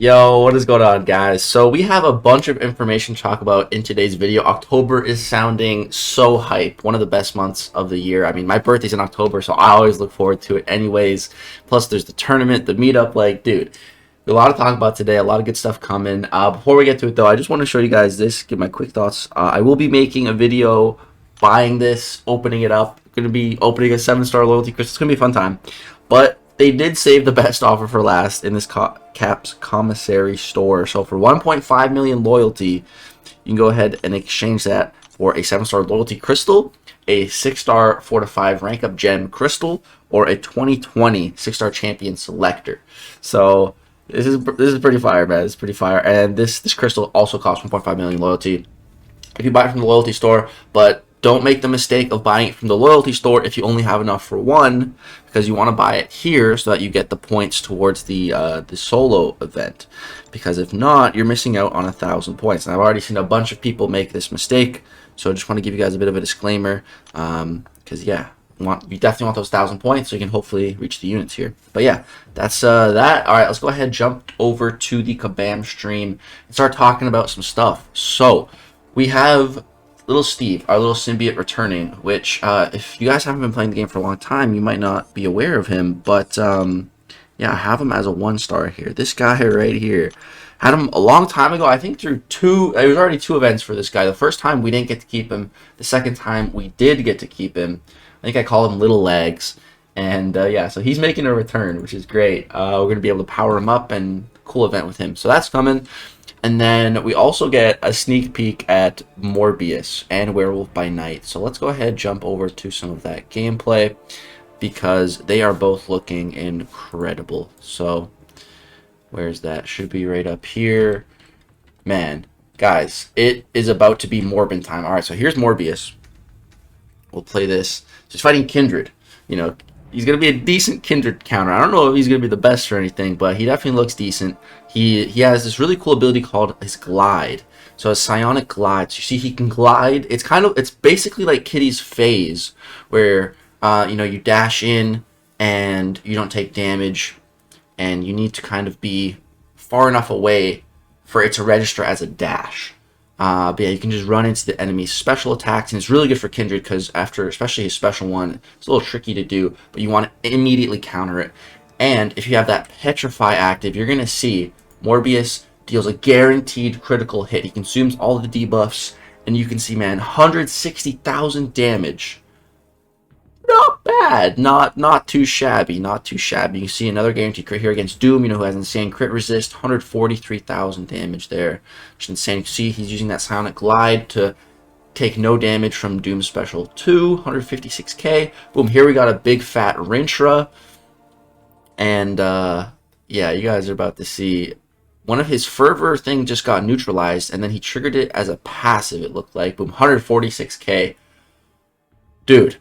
Yo, what is going on, guys? So we have a bunch of information to talk about in today's video. October is sounding so hype. One of the best months of the year. I mean, my birthday's in October, so I always look forward to it anyways. Plus, there's the tournament, the meetup. Like, dude, a lot to talk about today. A lot of good stuff coming. Before we get to it, though, I just want to show you guys this, give my quick thoughts. I will be making a video buying this, opening it up. Going to be opening a 7-star loyalty crystal. It's going to be a fun time. But they did save the best offer for last in this Caps commissary store. So for 1.5 million loyalty, you can go ahead and exchange that for a 7-star loyalty crystal, a 6-star 4-5 rank up gem crystal, or a 2020 6-star champion selector. So this is pretty fire, man. It's pretty fire. And this crystal also costs 1.5 million loyalty if you buy it from the loyalty store, but don't make the mistake of buying it from the loyalty store if you only have enough for one, because you want to buy it here so that you get the points towards the solo event. Because if not, you're missing out on 1,000 points. And I've already seen a bunch of people make this mistake, so I just want to give you guys a bit of a disclaimer. Because yeah, you definitely want those 1,000 points so you can hopefully reach the units here. But yeah, that's that. All right, let's go ahead and jump over to the Kabam stream and start talking about some stuff. So we have Little Steve, our little symbiote, returning, which if you guys haven't been playing the game for a long time, you might not be aware of him, but yeah, I have him as a 1-star here. This guy right here, had him a long time ago. I think through there was already 2 events for this guy. The first time we didn't get to keep him. The second time we did get to keep him. I think I call him Little Legs. And yeah, so he's making a return, which is great. We're going to be able to power him up and cool event with him. So that's coming. And then we also get a sneak peek at Morbius and Werewolf by Night. So let's go ahead and jump over to some of that gameplay, because they are both looking incredible. So where's that? Should be right up here. Man, guys, it is about to be Morbin time. All right, so here's Morbius. We'll play this. Just fighting Kindred. You know, he's going to be a decent Kindred counter. I don't know if he's going to be the best or anything, but he definitely looks decent. He has this really cool ability called his Glide. So his Psionic Glide. So you see he can glide. It's basically like Kitty's phase, where you know, you dash in and you don't take damage, and you need to kind of be far enough away for it to register as a dash. But yeah, you can just run into the enemy's special attacks, and it's really good for Kindred because after, especially his special one, it's a little tricky to do, but you want to immediately counter it. And if you have that Petrify active, you're going to see Morbius deals a guaranteed critical hit. He consumes all the debuffs, and you can see, man, 160,000 damage. Not bad. Not too shabby. Not too shabby. You see another guaranteed crit here against Doom, you know, who has insane crit resist. 143,000 damage there. Which is insane. You see he's using that Psionic Glide to take no damage from Doom Special 2. 156k. Boom, here we got a big fat Rintra. And yeah, you guys are about to see one of his Fervor thing just got neutralized, and then he triggered it as a passive, it looked like. Boom, 146k. Dude,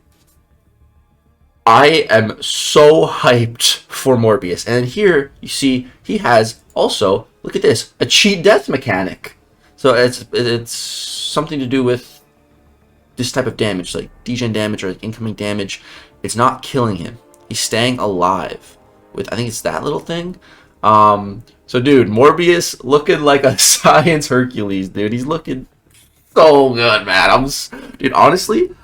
I am so hyped for Morbius. And here you see he has also, look at this, a cheat death mechanic. So it's something to do with this type of damage, like degen damage or like incoming damage. It's not killing him. He's staying alive with, I think it's that little thing. So dude, Morbius looking like a science Hercules, dude. He's looking so good, man. Dude, honestly,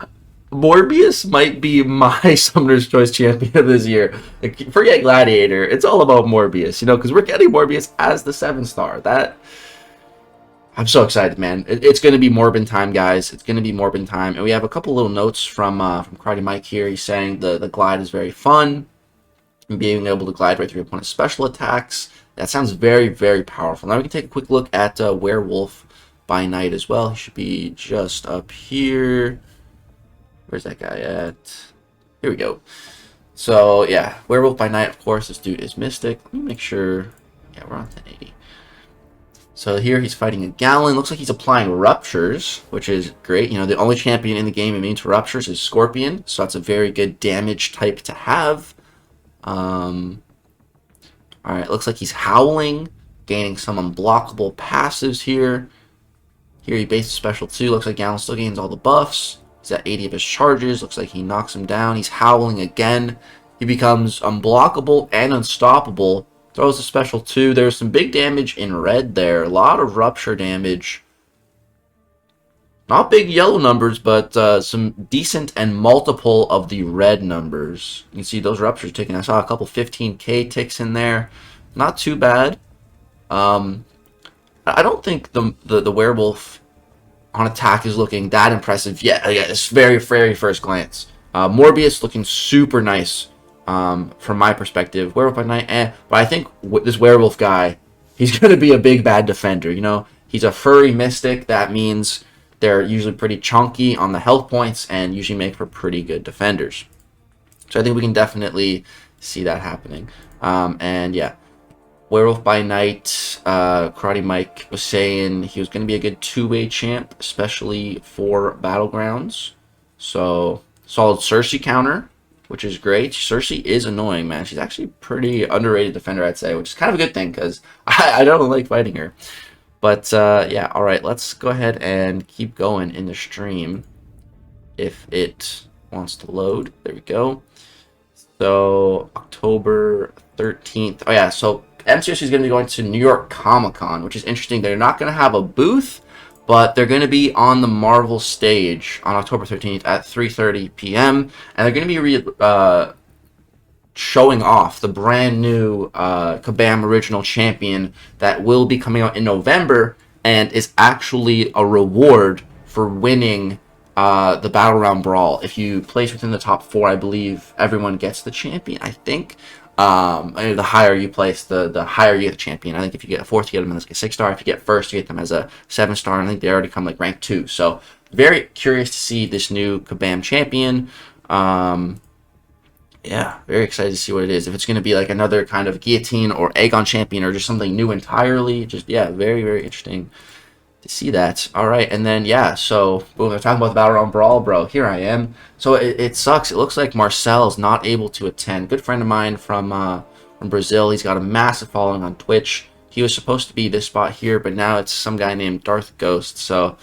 Morbius might be my Summoner's Choice champion of this year. Like, forget Gladiator. It's all about Morbius, you know, because we're getting Morbius as the 7-star. I'm so excited, man. It's going to be Morbin time, guys. It's going to be Morbin time. And we have a couple little notes from Karate Mike here. He's saying the glide is very fun, and being able to glide right through your opponent's special attacks. That sounds very, very powerful. Now we can take a quick look at Werewolf by Night as well. He should be just up here. Where's that guy at? Here we go. So yeah, Werewolf by Night, of course. This dude is Mystic. Let me make sure. Yeah, we're on 1080. So here he's fighting a Gallon. Looks like he's applying Ruptures, which is great. You know, the only champion in the game immune to Ruptures is Scorpion, so that's a very good damage type to have. Alright, looks like he's Howling, gaining some unblockable passives here. Here he bases special 2. Looks like Gallon still gains all the buffs. He's at 80 of his charges. Looks like he knocks him down. He's Howling again. He becomes unblockable and unstoppable Throws a special 2. There's some big damage in red there. A lot of rupture damage. Not big yellow numbers, but some decent and multiple of the red numbers. You can see those ruptures ticking. I saw a couple 15k ticks in there. Not too bad. I don't think the werewolf on attack is looking that impressive yet. Yeah, it's very first glance. Morbius looking super nice from my perspective. Werewolf by night, but I think this werewolf guy, he's going to be a big bad defender. You know, he's a furry mystic. That means they're usually pretty chunky on the health points and usually make for pretty good defenders. So I think we can definitely see that happening. And yeah, Werewolf by Night, Karate Mike was saying he was going to be a good two-way champ, especially for Battlegrounds. So solid Cersei counter, which is great. Cersei is annoying, man. She's actually a pretty underrated defender, I'd say, which is kind of a good thing because I don't like fighting her. But yeah, all right, let's go ahead and keep going in the stream if it wants to load. There we go. So October 13th. Oh yeah, so MCOC is going to be going to New York Comic-Con, which is interesting. They're not going to have a booth, but they're going to be on the Marvel stage on October 13th at 3:30 p.m. And they're going to be showing off the brand new Kabam original champion that will be coming out in November and is actually a reward for winning the Battleground Brawl. If you place within the top 4, I believe everyone gets the champion, I think. The higher you place, the higher you get the champion. I think if you get a 4th, you get them as a 6-star. If you get 1st, you get them as a 7-star. I think they already come like rank 2. So very curious to see this new Kabam champion. Yeah, very excited to see what it is. If it's going to be like another kind of guillotine or Aegon champion or just something new entirely. Just, yeah, very interesting to see that. All right, and then, yeah, so we're talking about the Battleground Brawl, bro. Here I am. So it sucks. It looks like Marcel's not able to attend. Good friend of mine from Brazil. He's got a massive following on Twitch. He was supposed to be this spot here, but now it's some guy named Darth Ghost. So,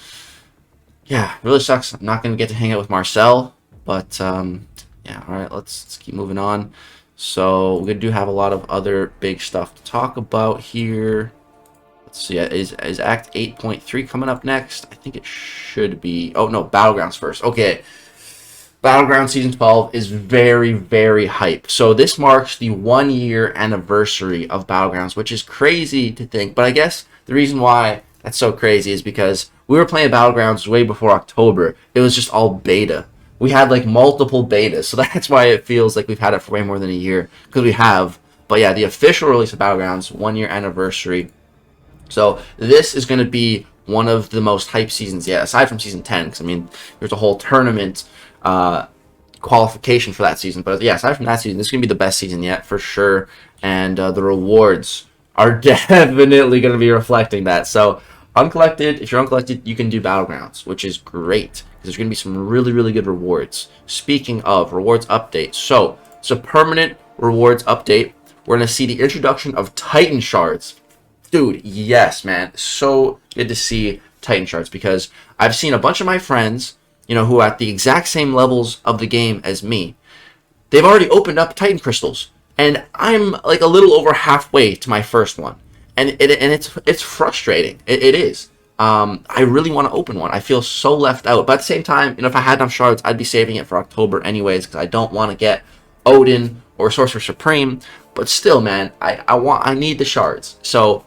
yeah, really sucks. I'm not going to get to hang out with Marcel, but yeah, all right, let's keep moving on. So we do have a lot of other big stuff to talk about here. Let's see, is Act 8.3 coming up next? I think it should be. Oh, no, Battlegrounds first. Okay, Battlegrounds Season 12 is very hype. So this marks the 1-year anniversary of Battlegrounds, which is crazy to think. But I guess the reason why that's so crazy is because we were playing Battlegrounds way before October. It was just all beta. We had like multiple betas, so that's why it feels like we've had it for way more than a year, because we have. But yeah, the official release of Battlegrounds, 1-year anniversary. So this is going to be one of the most hyped seasons yet, aside from Season 10, because I mean, there's a whole tournament qualification for that season. But yeah, aside from that season, this is going to be the best season yet, for sure. And the rewards are definitely going to be reflecting that. So uncollected, if you're uncollected, you can do Battlegrounds, which is great. There's going to be some really good rewards. Speaking of rewards update, so it's a permanent rewards update. We're going to see the introduction of Titan Shards. Dude, yes, man. So good to see Titan Shards, because I've seen a bunch of my friends, you know, who are at the exact same levels of the game as me. They've already opened up Titan Crystals, and I'm like a little over halfway to my first one. And it's frustrating. It is. I really want to open one. I feel so left out. But at the same time, you know, if I had enough shards, I'd be saving it for October anyways, because I don't want to get Odin or Sorcerer Supreme. But still, man, I need the shards. So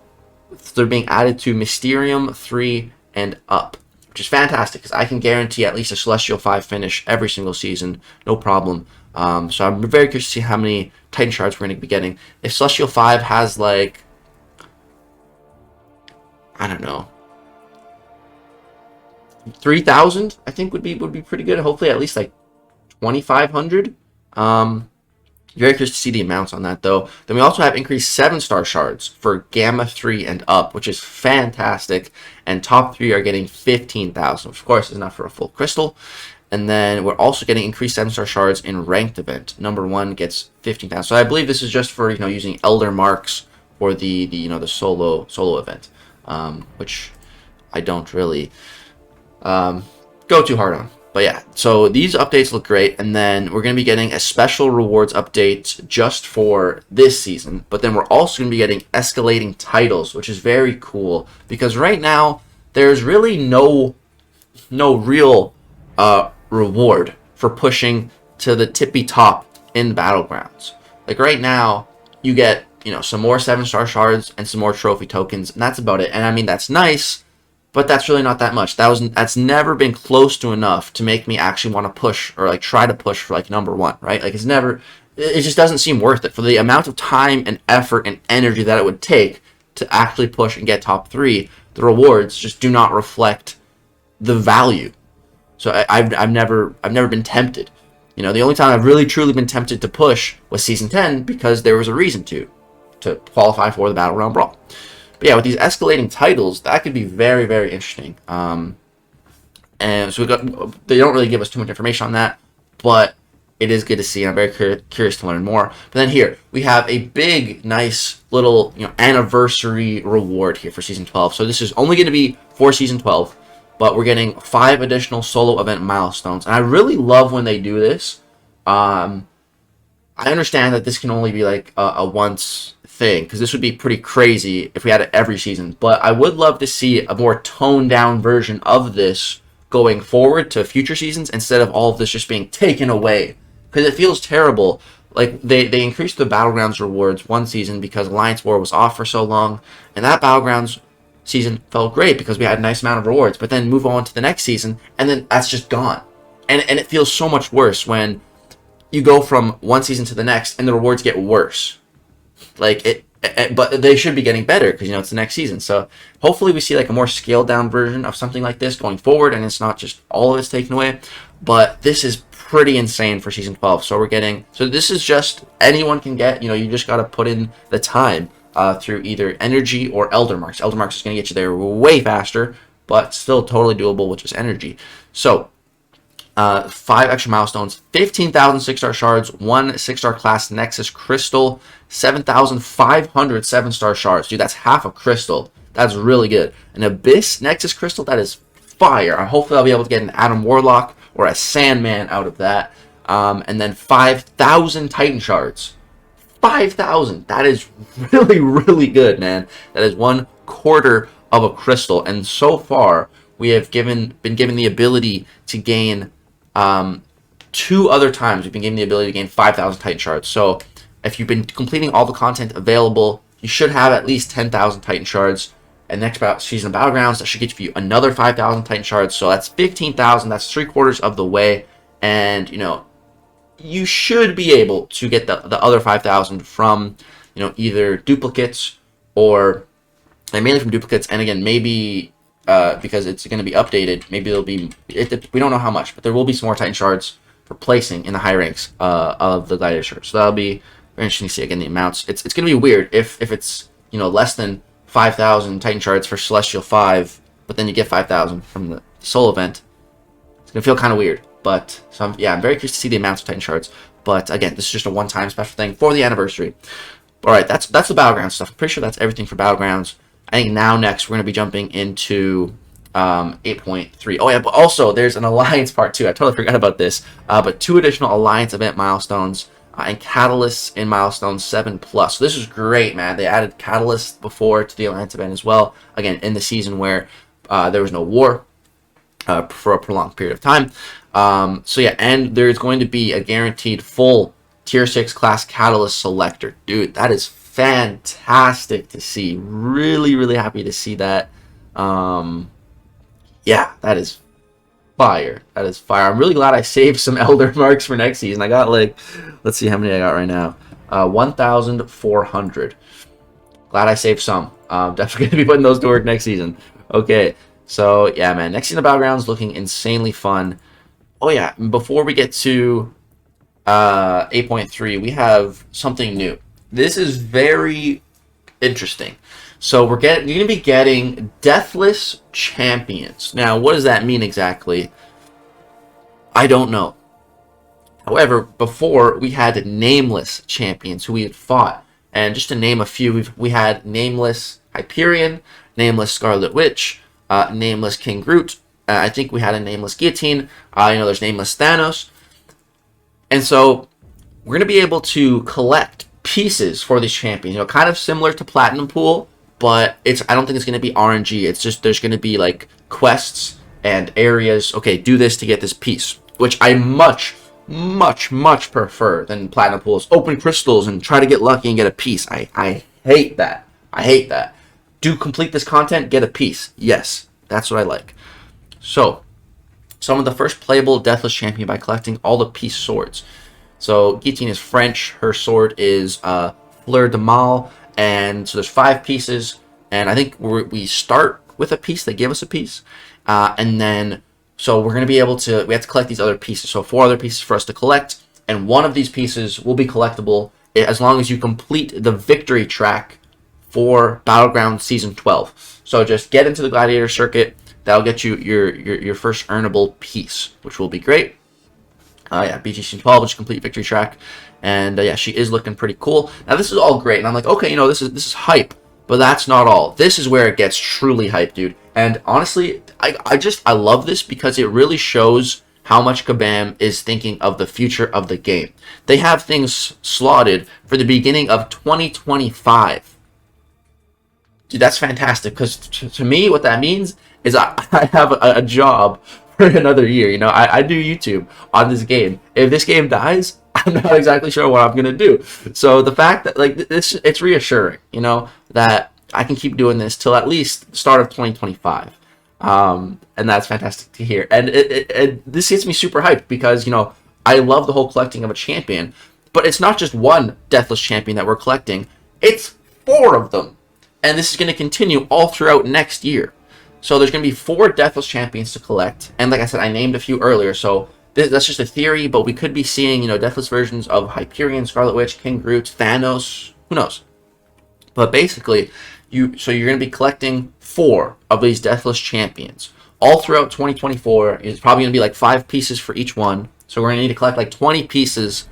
they're being added to Mysterium 3 and up, which is fantastic, because I can guarantee at least a Celestial 5 finish every single season, no problem. So I'm very curious to see how many Titan shards we're going to be getting. If Celestial 5 has like, I don't know, 3,000, I think would be pretty good. Hopefully at least like 2,500. Very curious to see the amounts on that, though. Then we also have increased 7-star shards for Gamma 3 and up, which is fantastic. And top 3 are getting 15,000, which of course is enough for a full crystal. And then we're also getting increased 7-star shards in ranked event. Number 1 gets 15,000. So I believe this is just for, you know, using Elder Marks for the you know, the solo event, which I don't really go too hard on. But yeah, so these updates look great, and then we're going to be getting a special rewards update just for this season, but then we're also going to be getting escalating titles, which is very cool, because right now, there's really no real reward for pushing to the tippy top in Battlegrounds. Like right now, you get, you know, some more 7-star shards and some more trophy tokens, and that's about it. And I mean, that's nice, but that's really not that much. That's never been close to enough to make me actually want to push or like try to push for like #1, right? Like it just doesn't seem worth it for the amount of time and effort and energy that it would take to actually push and get top 3. The rewards just do not reflect the value. So I've never been tempted. You know, the only time I've really truly been tempted to push was season 10 because there was a reason to qualify for the Battleground Brawl. But yeah, with these escalating titles, that could be very, very interesting. And so they don't really give us too much information on that, but it is good to see. I'm very curious to learn more. But then here we have a big, nice little, you know, anniversary reward here for season 12. So this is only going to be for season 12, but we're getting 5 additional solo event milestones, and I really love when they do this. I understand that this can only be like a once thing, because this would be pretty crazy if we had it every season, but I would love to see a more toned down version of this going forward to future seasons instead of all of this just being taken away, because it feels terrible. Like they increased the Battlegrounds rewards one season because Alliance War was off for so long, and that Battlegrounds season felt great because we had a nice amount of rewards, but then move on to the next season and then that's just gone, and it feels so much worse when you go from one season to the next and the rewards get worse. Like but they should be getting better because, you know, it's the next season. So hopefully we see like a more scaled down version of something like this going forward, and it's not just all of it's taken away. But this is pretty insane for season 12. So this is just anyone can get. You know, you just got to put in the time through either energy or Elder Marks. Elder Marks is going to get you there way faster, but still totally doable with just energy. So 5 extra milestones, 15,000 6-star shards, 1 6-star class Nexus crystal, 7,500 7-star shards. Dude, that's half a crystal. That's really good. An Abyss Nexus crystal, that is fire. Hopefully I'll be able to get an Adam Warlock or a Sandman out of that. And then 5,000 Titan shards. 5,000. That is really, really good, man. That is 1/4 of a crystal. And so far, we have been given the ability to gain 2 other times. We've been given the ability to gain 5,000 Titan shards. So if you've been completing all the content available, you should have at least 10,000 Titan shards. And next season of Battlegrounds, that should get you another 5,000 Titan shards. So that's 15,000. That's 3/4 of the way. And, you know, you should be able to get the other 5,000 from, you know, either duplicates or, and mainly from duplicates. And again, maybe because it's going to be updated, maybe there'll be, we don't know how much, but there will be some more Titan shards for placing in the high ranks of the Gladiator. So that'll be very interesting to see again the amounts. It's going to be weird if it's, you know, less than 5,000 Titan shards for Celestial 5, but then you get 5,000 from the soul event. It's going to feel kind of weird. But so I'm very curious to see the amounts of Titan shards. But again, this is just a one-time special thing for the anniversary. All right, that's the Battlegrounds stuff. I'm pretty sure that's everything for Battlegrounds. I think next we're going to be jumping into 8.3. Oh yeah, but also there's an Alliance part 2. I totally forgot about this. But 2 additional Alliance event milestones and catalysts in milestone 7+. So this is great, man. They added catalysts before to the Alliance event as well. Again, in the season where there was no war for a prolonged period of time. So yeah, and there's going to be a guaranteed full tier 6 class catalyst selector. Dude, that is fantastic to see. Really, really happy to see that. Yeah, that is fire. That is fire. I'm really glad I saved some Elder Marks for next season. I got like, let's see how many I got right now. 1,400. Glad I saved some. Definitely going to be putting those to work next season. Okay, so yeah, man. Next season of Battlegrounds looking insanely fun. Oh yeah, before we get to 8.3, we have something new. This is very interesting. So you're going to be getting Deathless Champions. Now, what does that mean exactly? I don't know. However, before we had Nameless Champions who we had fought, and just to name a few, we had Nameless Hyperion, Nameless Scarlet Witch, Nameless King Groot, I think we had a nameless guillotine. There's nameless Thanos. And so we're going to be able to collect pieces for these champions. Kind of similar to Platinum Pool, but I don't think it's going to be RNG. It's just there's going to be like quests and areas. Okay, do this to get this piece, which I much prefer than Platinum Pools. Open crystals and try to get lucky and get a piece. I hate that. I hate that. Do complete this content, get a piece. Yes, that's what I like. So, summon the first playable Deathless Champion by collecting all the piece swords. So, Guillotine is French. Her sword is Fleur de Mal. And so there's 5 pieces. And I think we start with a piece. They give us a piece. And then, so we're going to be able to, we have to collect these other pieces. So 4 other pieces for us to collect. And one of these pieces will be collectible as long as you complete the victory track for Battlegrounds Season 12. So just get into the Gladiator Circuit. That'll get you your first earnable piece, which will be great. BGC 12, which is complete victory track. And yeah, she is looking pretty cool. Now this is all great. And I'm like, okay, this is hype. But that's not all. This is where it gets truly hype, dude. And honestly, I love this because it really shows how much Kabam is thinking of the future of the game. They have things slotted for the beginning of 2025. Dude, that's fantastic. Because to me, what that means is I have a job for another year. I do YouTube on this game. If this game dies, I'm not exactly sure what I'm gonna do. So the fact that it's reassuring, that I can keep doing this till at least the start of 2025, and that's fantastic to hear. And this gets me super hyped because I love the whole collecting of a champion, but it's not just one Deathless Champion that we're collecting; it's 4 of them, and this is going to continue all throughout next year. So there's going to be 4 Deathless Champions to collect, and like I said, I named a few earlier, so that's just a theory, but we could be seeing, Deathless versions of Hyperion, Scarlet Witch, King Groot, Thanos, who knows? But basically, you're going to be collecting 4 of these Deathless Champions all throughout 2024. It's probably going to be like 5 pieces for each one, so we're going to need to collect like 20 pieces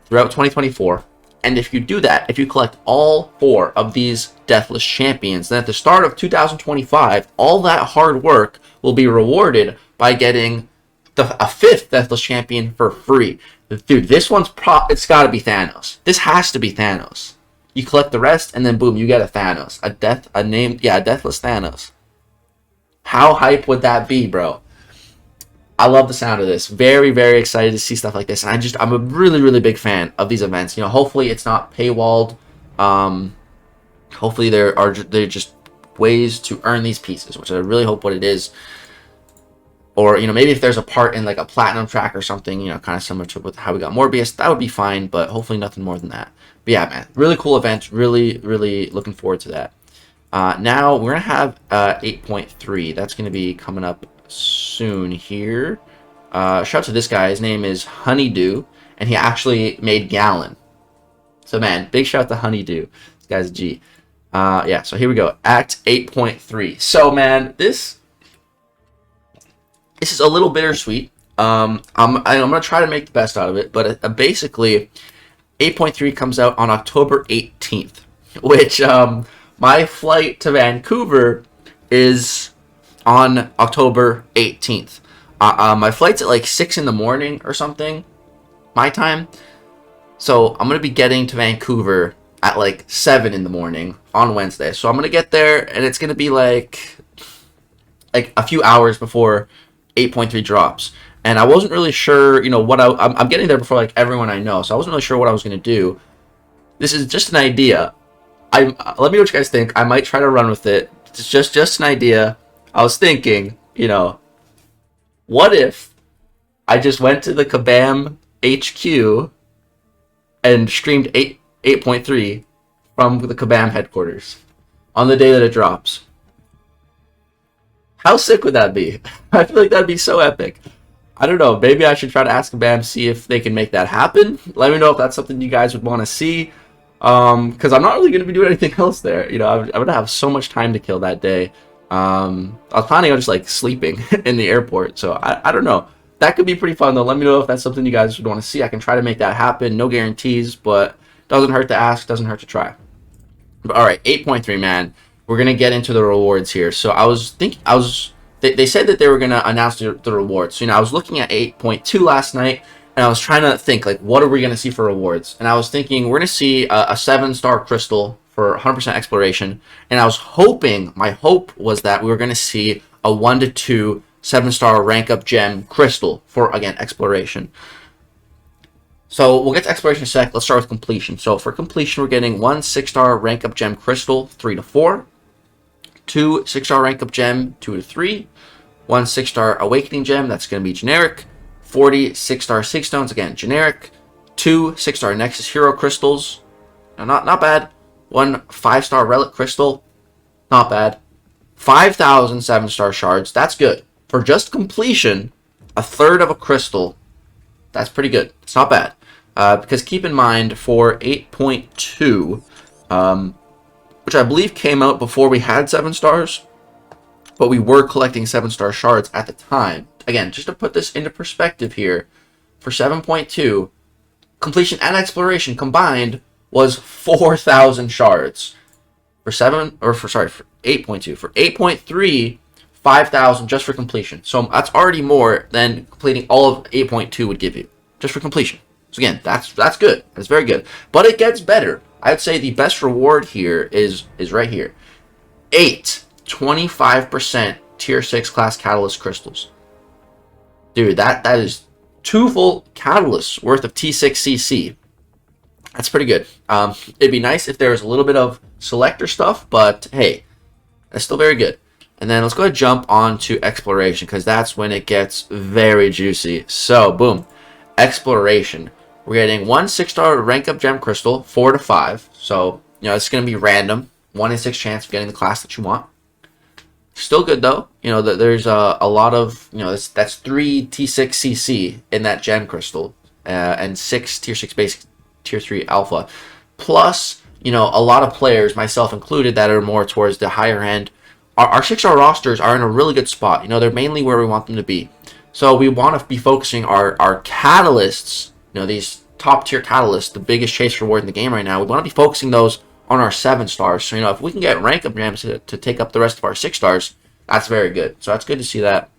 throughout 2024. And if you do that, if you collect all 4 of these Deathless Champions, then at the start of 2025, all that hard work will be rewarded by getting a 5th Deathless Champion for free. Dude, this one's it's got to be Thanos. This has to be Thanos. You collect the rest, and then boom, you get a Thanos. A Deathless Thanos. How hype would that be, bro? I love the sound of this. Very, very excited to see stuff like this. And I'm a really, really big fan of these events. Hopefully it's not paywalled. Hopefully they're just ways to earn these pieces, which I really hope what it is. Or, maybe if there's a part in like a platinum track or something, kind of similar to with how we got Morbius, that would be fine, but hopefully nothing more than that. But yeah, man, really cool event. Really, really looking forward to that. Now we're going to have 8.3. That's going to be coming up soon here. Shout out to this guy. His name is Honeydew, and he actually made Gallon. So, man, big shout out to Honeydew. This guy's a G. Yeah, so here we go. Act 8.3. So, man, this is a little bittersweet. I'm going to try to make the best out of it, but basically, 8.3 comes out on October 18th, which my flight to Vancouver is on October 18th. My flight's at like 6 in the morning or something, my time. So I'm going to be getting to Vancouver at like 7 in the morning on Wednesday. So I'm going to get there, and it's going to be like a few hours before 8.3 drops. And I wasn't really sure, what I'm getting there before like everyone I know. So I wasn't really sure what I was going to do. This is just an idea. Let me know what you guys think. I might try to run with it. It's just an idea. I was thinking, what if I just went to the Kabam HQ and streamed 8.3 from the Kabam headquarters on the day that it drops? How sick would that be? I feel like that'd be so epic. I don't know. Maybe I should try to ask Kabam, see if they can make that happen. Let me know if that's something you guys would want to see. Because I'm not really going to be doing anything else there. I'm going to have so much time to kill that day. I was planning on just like sleeping in the airport. So I don't know. That could be pretty fun though. Let me know if that's something you guys would want to see. I can try to make that happen. No guarantees, but doesn't hurt to ask. Doesn't hurt to try. But all right, 8.3, man. We're going to get into the rewards here. So I was they said that they were going to announce the rewards. So, I was looking at 8.2 last night, and I was trying to think, like, what are we going to see for rewards? And I was thinking we're going to see a 7-star crystal for 100% exploration. And I was hoping, my hope was that we were going to see a 1 to 2 7-star rank up gem crystal for, again, exploration. So we'll get to exploration in a sec. Let's start with completion. So for completion, we're getting 1 6-star rank up gem crystal, 3 to 4. 2 6-star rank up gem, 2 to 3. 1 6-star awakening gem, that's going to be generic. 40 6-star sig stones, again generic. 2 6-star nexus hero crystals, not bad. 1 5-star relic crystal, not bad. 5,000 7-star shards, that's good. For just completion, a third of a crystal, that's pretty good. It's not bad. Because keep in mind, for 8.2, which I believe came out before we had 7 stars, but we were collecting 7-star shards at the time. Again, just to put this into perspective here, for 7.2, completion and exploration combined was 4,000 shards. For 8.2. For 8.3, 5,000 just for completion. So that's already more than completing all of 8.2 would give you, just for completion. So again, that's good. That's very good. But it gets better. I'd say the best reward here is right here. 8 25% tier 6 class catalyst crystals. Dude, that is 2 full catalysts worth of T6CC. That's pretty good. It'd be nice if there was a little bit of selector stuff, but hey, that's still very good. And then let's go ahead and jump on to exploration, because that's when it gets very juicy. So, boom. Exploration. We're getting 1 6-star rank up gem crystal, 4 to 5. So, it's going to be random. 1 in 6 chance of getting the class that you want. Still good, though. There's a lot of, that's 3 T6CC in that gem crystal. And 6 tier 6 basic, tier 3 alpha. Plus, a lot of players, myself included, that are more towards the higher end. Our 6-star rosters are in a really good spot. They're mainly where we want them to be. So we want to be focusing our catalysts, these top tier catalysts, the biggest chase reward in the game right now. We want to be focusing those on our 7 stars. So, if we can get rank up gems to take up the rest of our 6 stars, that's very good. So that's good to see that.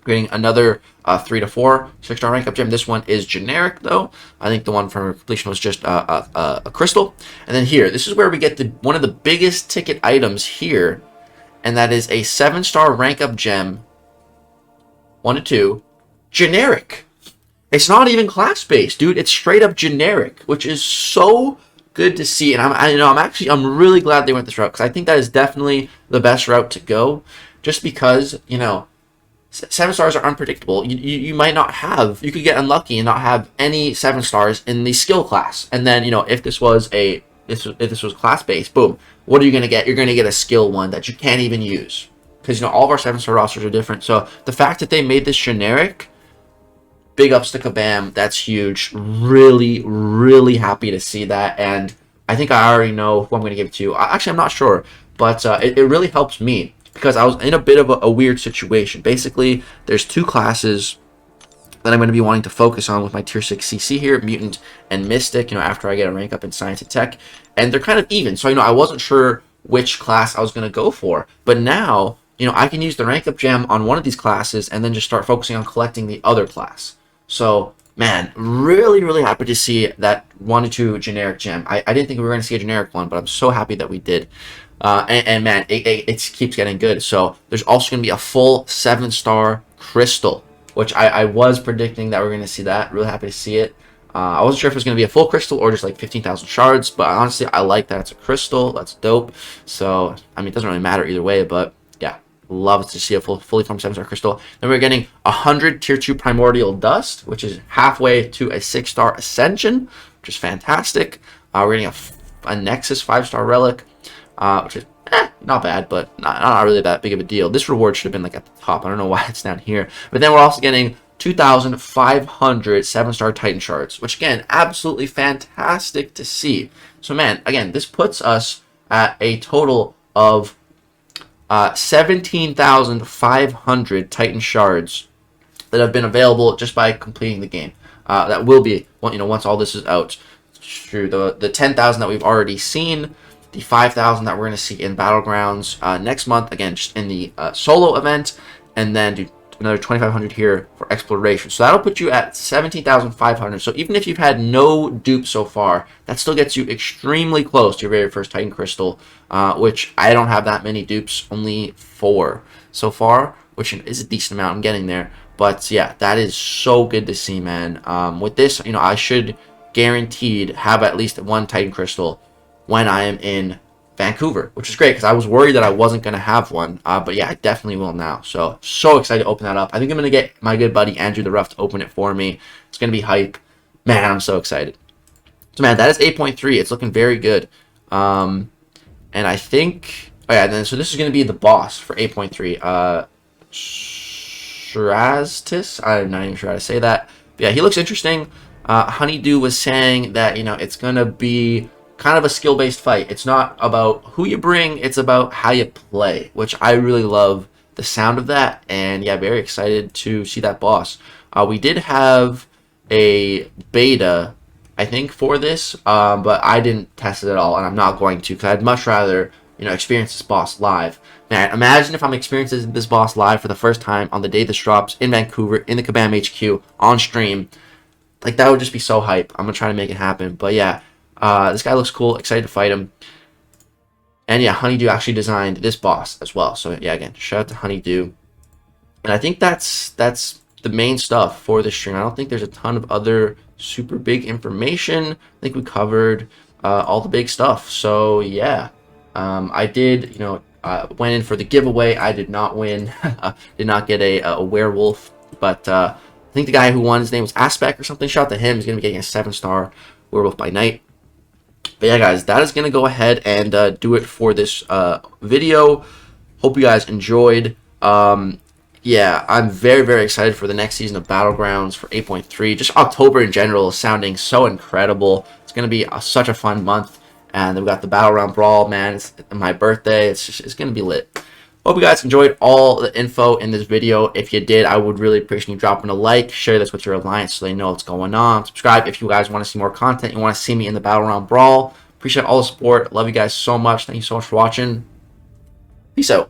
Getting another 3 to 4 6-star rank up gem. This one is generic, though. I think the one for completion was just a crystal. And then here, this is where we get one of the biggest ticket items here. And that is a 7-star rank up gem, 1 to 2, generic. It's not even class based, dude. It's straight up generic, which is so good to see. And I'm really glad they went this route, because I think that is definitely the best route to go. Just because 7 stars are unpredictable. You might not have. You could get unlucky and not have any 7 stars in the skill class. And then if this was class based, boom. What are you going to get? You're going to get a skill one that you can't even use. Because, all of our 7-star rosters are different. So, the fact that they made this generic, big ups to Kabam. That's huge. Really, really happy to see that. And I think I already know who I'm going to give it to. Actually, I'm not sure. But it really helps me. Because I was in a bit of a weird situation. Basically, there's 2 classes that I'm going to be wanting to focus on with my tier 6 CC here, Mutant and Mystic, after I get a rank up in Science and Tech. And they're kind of even. So, I wasn't sure which class I was going to go for. But now, I can use the rank up gem on one of these classes and then just start focusing on collecting the other class. So, man, really, really happy to see that 1 to 2 generic gem. I didn't think we were going to see a generic one, but I'm so happy that we did. And man, it keeps getting good. So, there's also going to be a full 7-star crystal, which I was predicting that we're going to see that. Really happy to see it. I wasn't sure if it was going to be a full crystal or just like 15,000 shards, but honestly, I like that it's a crystal. That's dope. So, it doesn't really matter either way, but yeah, love to see a fully formed 7-star crystal. Then we're getting 100 tier 2 primordial dust, which is halfway to a 6-star ascension, which is fantastic. We're getting a Nexus 5-star relic, which is not bad, but not really that big of a deal. This reward should have been like at the top. I don't know why it's down here. But then we're also getting 2,500 7-star Titan shards, which again, absolutely fantastic to see. So man, again, this puts us at a total of 17,500 Titan shards that have been available just by completing the game. That will be, once all this is out. Through the 10,000 that we've already seen, the 5,000 that we're going to see in Battlegrounds next month, again, just in the solo event, and then do another 2,500 here for exploration. So that'll put you at 17,500. So even if you've had no dupes so far, that still gets you extremely close to your very first Titan Crystal, which I don't have that many dupes, only 4 so far, which is a decent amount. I'm getting there. But yeah, that is so good to see, man. With this, you know, I should guaranteed have at least 1 Titan Crystal when I am in Vancouver, which is great because I was worried that I wasn't going to have one, but yeah, I definitely will now. So excited to open that up. I think I'm going to get my good buddy Andrew the Rough to open it for me. It's going to be hype. Man, I'm so excited. So man, that is 8.3. It's looking very good. And I think, oh yeah, then so this is going to be the boss for 8.3. Shrastis, I'm not even sure how to say that. But yeah, he looks interesting. Honeydew was saying that, you know, it's going to be kind of a skill-based fight. It's not about who you bring, it's about how you play, which I really love the sound of that. And yeah, very excited to see that boss. We did have a beta, I think, for this, but I didn't test it at all, and I'm not going to because I'd much rather, you know, experience this boss live. Now, imagine if I'm experiencing this boss live for the first time on the day this drops in Vancouver, in the Kabam HQ, on stream. Like, that would just be so hype. I'm going to try to make it happen. But yeah, this guy looks cool. Excited to fight him. And yeah, Honeydew actually designed this boss as well. So yeah, again, shout out to Honeydew. And I think that's the main stuff for this stream. I don't think there's a ton of other super big information. I think we covered all the big stuff. So yeah, I did, you know, went in for the giveaway. I did not win. Did not get a werewolf. But I think the guy who won, his name was Aspect or something. Shout out to him. He's going to be getting a 7-star werewolf by night. But yeah, guys, that is going to go ahead and do it for this video. Hope you guys enjoyed. Yeah, I'm very, very excited for the next season of Battlegrounds for 8.3. Just October in general is sounding so incredible. It's going to be such a fun month. And then we got the Battle Round Brawl, man. It's my birthday. It's going to be lit. Hope you guys enjoyed all the info in this video. If you did, I would really appreciate you dropping a like. Share this with your alliance so they know what's going on. Subscribe if you guys want to see more content. You want to see me in the Battle Round Brawl. Appreciate all the support. Love you guys so much. Thank you so much for watching. Peace out.